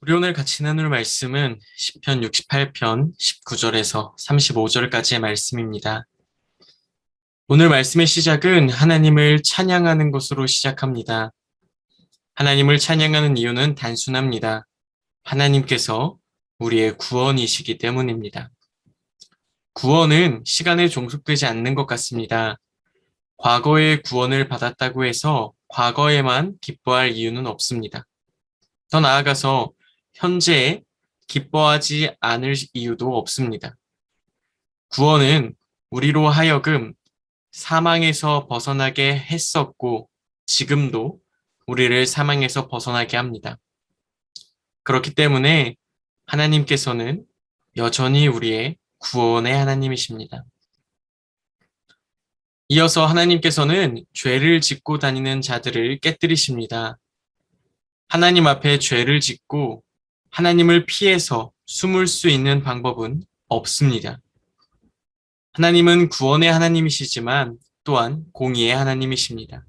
우리 오늘 같이 나눌 말씀은 시편 68편 19절에서 35절까지의 말씀입니다. 오늘 말씀의 시작은 하나님을 찬양하는 것으로 시작합니다. 하나님을 찬양하는 이유는 단순합니다. 하나님께서 우리의 구원이시기 때문입니다. 구원은 시간에 종속되지 않는 것 같습니다. 과거에 구원을 받았다고 해서 과거에만 기뻐할 이유는 없습니다. 더 나아가서 현재에 기뻐하지 않을 이유도 없습니다. 구원은 우리로 하여금 사망에서 벗어나게 했었고 지금도 우리를 사망에서 벗어나게 합니다. 그렇기 때문에 하나님께서는 여전히 우리의 구원의 하나님이십니다. 이어서 하나님께서는 죄를 짓고 다니는 자들을 깨뜨리십니다. 하나님 앞에 죄를 짓고 하나님을 피해서 숨을 수 있는 방법은 없습니다. 하나님은 구원의 하나님이시지만 또한 공의의 하나님이십니다.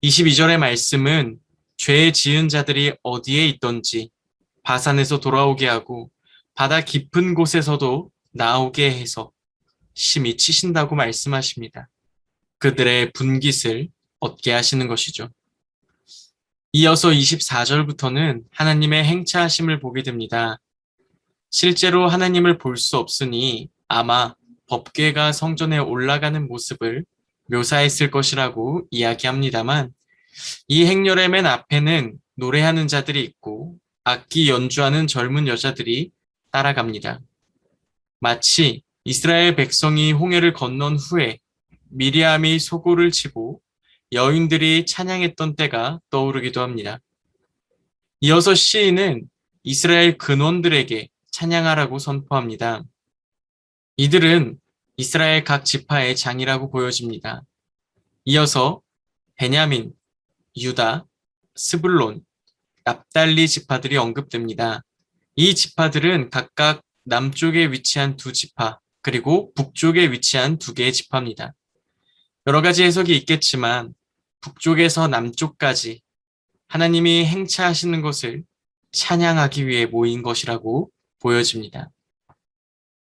22절의 말씀은 죄 지은 자들이 어디에 있던지 바산에서 돌아오게 하고 바다 깊은 곳에서도 나오게 해서 심히 치신다고 말씀하십니다. 그들의 분깃을 얻게 하시는 것이죠. 이어서 24절부터는 하나님의 행차하심을 보게 됩니다. 실제로 하나님을 볼 수 없으니 아마 법궤가 성전에 올라가는 모습을 묘사했을 것이라고 이야기합니다만 이 행렬의 맨 앞에는 노래하는 자들이 있고 악기 연주하는 젊은 여자들이 따라갑니다. 마치 이스라엘 백성이 홍해를 건넌 후에 미리암이 소고를 치고 여인들이 찬양했던 때가 떠오르기도 합니다. 이어서 시인은 이스라엘 근원들에게 찬양하라고 선포합니다. 이들은 이스라엘 각 지파의 장이라고 보여집니다. 이어서 베냐민, 유다, 스불론, 납달리 지파들이 언급됩니다. 이 지파들은 각각 남쪽에 위치한 두 지파, 그리고 북쪽에 위치한 두 개의 지파입니다. 여러 가지 해석이 있겠지만 북쪽에서 남쪽까지 하나님이 행차하시는 것을 찬양하기 위해 모인 것이라고 보여집니다.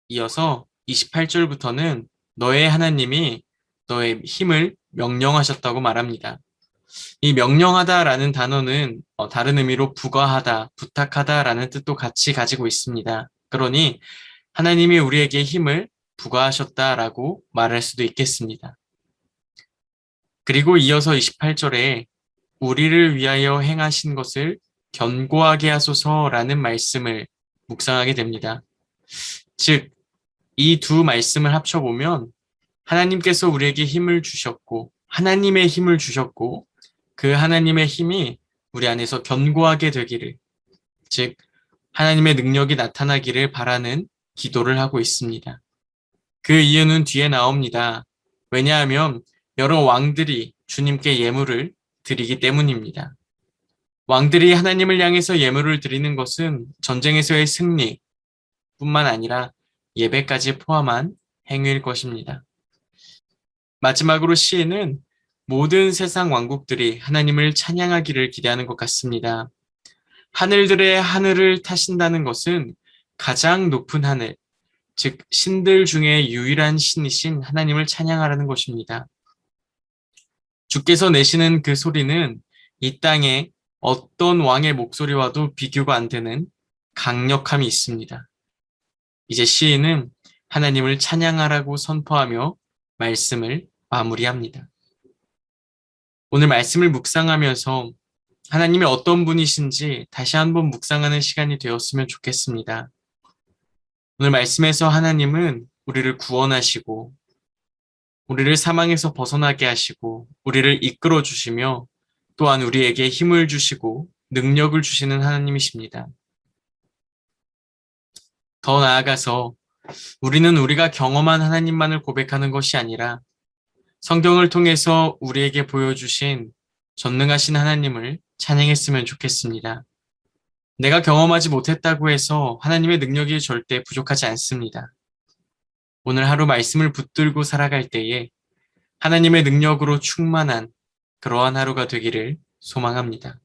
이어서 28절부터는 너의 하나님이 너의 힘을 명령하셨다고 말합니다. 이 명령하다라는 단어는 다른 의미로 부과하다, 부탁하다라는 뜻도 같이 가지고 있습니다. 그러니 하나님이 우리에게 힘을 부과하셨다라고 말할 수도 있겠습니다. 그리고 이어서 28절에 우리를 위하여 행하신 것을 견고하게 하소서라는 말씀을 묵상하게 됩니다. 즉, 이 두 말씀을 합쳐보면 하나님께서 우리에게 힘을 주셨고 하나님의 힘을 주셨고 그 하나님의 힘이 우리 안에서 견고하게 되기를, 즉 하나님의 능력이 나타나기를 바라는 기도를 하고 있습니다. 그 이유는 뒤에 나옵니다. 왜냐하면 여러 왕들이 주님께 예물을 드리기 때문입니다. 왕들이 하나님을 향해서 예물을 드리는 것은 전쟁에서의 승리 뿐만 아니라 예배까지 포함한 행위일 것입니다. 마지막으로 시인은 모든 세상 왕국들이 하나님을 찬양하기를 기대하는 것 같습니다. 하늘들의 하늘을 타신다는 것은 가장 높은 하늘, 즉 신들 중에 유일한 신이신 하나님을 찬양하라는 것입니다. 주께서 내시는 그 소리는 이 땅에 어떤 왕의 목소리와도 비교가 안 되는 강력함이 있습니다. 이제 시인은 하나님을 찬양하라고 선포하며 말씀을 마무리합니다. 오늘 말씀을 묵상하면서 하나님이 어떤 분이신지 다시 한번 묵상하는 시간이 되었으면 좋겠습니다. 오늘 말씀에서 하나님은 우리를 구원하시고 우리를 사망에서 벗어나게 하시고 우리를 이끌어 주시며 또한 우리에게 힘을 주시고 능력을 주시는 하나님이십니다. 더 나아가서 우리는 우리가 경험한 하나님만을 고백하는 것이 아니라 성경을 통해서 우리에게 보여주신 전능하신 하나님을 찬양했으면 좋겠습니다. 내가 경험하지 못했다고 해서 하나님의 능력이 절대 부족하지 않습니다. 오늘 하루 말씀을 붙들고 살아갈 때에 하나님의 능력으로 충만한 그러한 하루가 되기를 소망합니다.